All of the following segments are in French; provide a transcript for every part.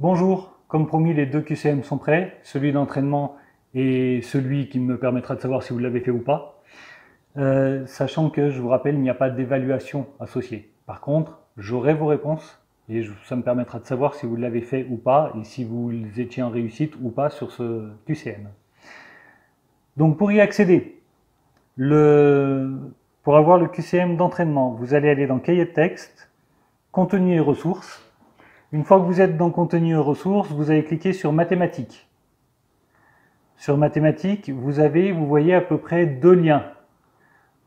Bonjour, comme promis, les deux QCM sont prêts, celui d'entraînement et celui qui me permettra de savoir si vous l'avez fait ou pas. Sachant que, je vous rappelle, il n'y a pas d'évaluation associée. Par contre, j'aurai vos réponses et ça me permettra de savoir si vous l'avez fait ou pas et si vous étiez en réussite ou pas sur ce QCM. Donc pour y accéder, pour avoir le QCM d'entraînement, vous allez aller dans Cahier de texte, Contenu et ressources. Une fois que vous êtes dans Contenu et ressources, vous allez cliquer sur Mathématiques. Sur Mathématiques, vous voyez à peu près deux liens.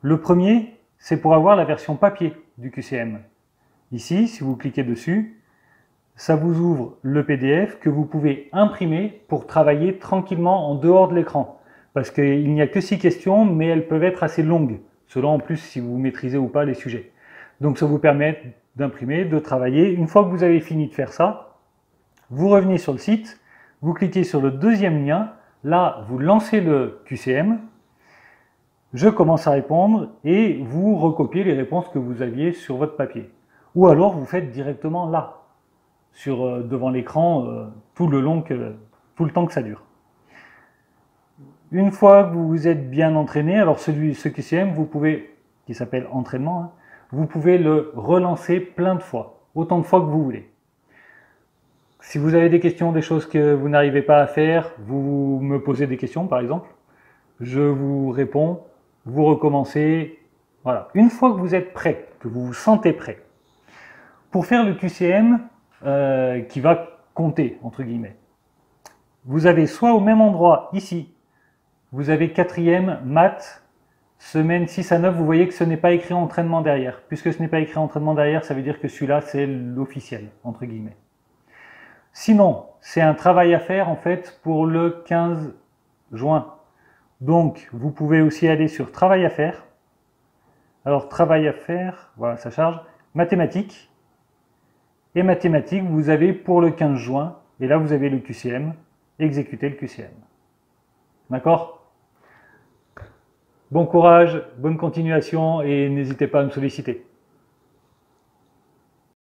Le premier, c'est pour avoir la version papier du QCM. Ici, si vous cliquez dessus, ça vous ouvre le PDF que vous pouvez imprimer pour travailler tranquillement en dehors de l'écran. Parce qu'il n'y a que 6 questions, mais elles peuvent être assez longues, selon en plus si vous maîtrisez ou pas les sujets. Donc ça vous permet d'imprimer, de travailler. Une fois que vous avez fini de faire ça, vous revenez sur le site, vous cliquez sur le deuxième lien, là vous lancez le QCM, je commence à répondre et vous recopiez les réponses que vous aviez sur votre papier. Ou alors vous faites directement là, devant l'écran, tout le temps que ça dure. Une fois que vous êtes bien entraîné, alors ce QCM, qui s'appelle entraînement, hein, vous pouvez le relancer plein de fois, autant de fois que vous voulez. Si vous avez des questions, des choses que vous n'arrivez pas à faire, vous me posez des questions par exemple, je vous réponds, vous recommencez. Voilà. Une fois que vous êtes prêt, que vous vous sentez prêt, pour faire le QCM qui va compter, entre guillemets, vous avez soit au même endroit, ici, vous avez 4e maths, semaine 6 à 9, vous voyez que ce n'est pas écrit entraînement derrière. Puisque ce n'est pas écrit entraînement derrière, ça veut dire que celui-là, c'est l'officiel, entre guillemets. Sinon, c'est un travail à faire, en fait, pour le 15 juin. Donc, vous pouvez aussi aller sur travail à faire. Alors, travail à faire, voilà, ça charge. Mathématiques. Et mathématiques, vous avez pour le 15 juin. Et là, vous avez le QCM. Exécutez le QCM. D'accord ? Bon courage, bonne continuation et n'hésitez pas à me solliciter.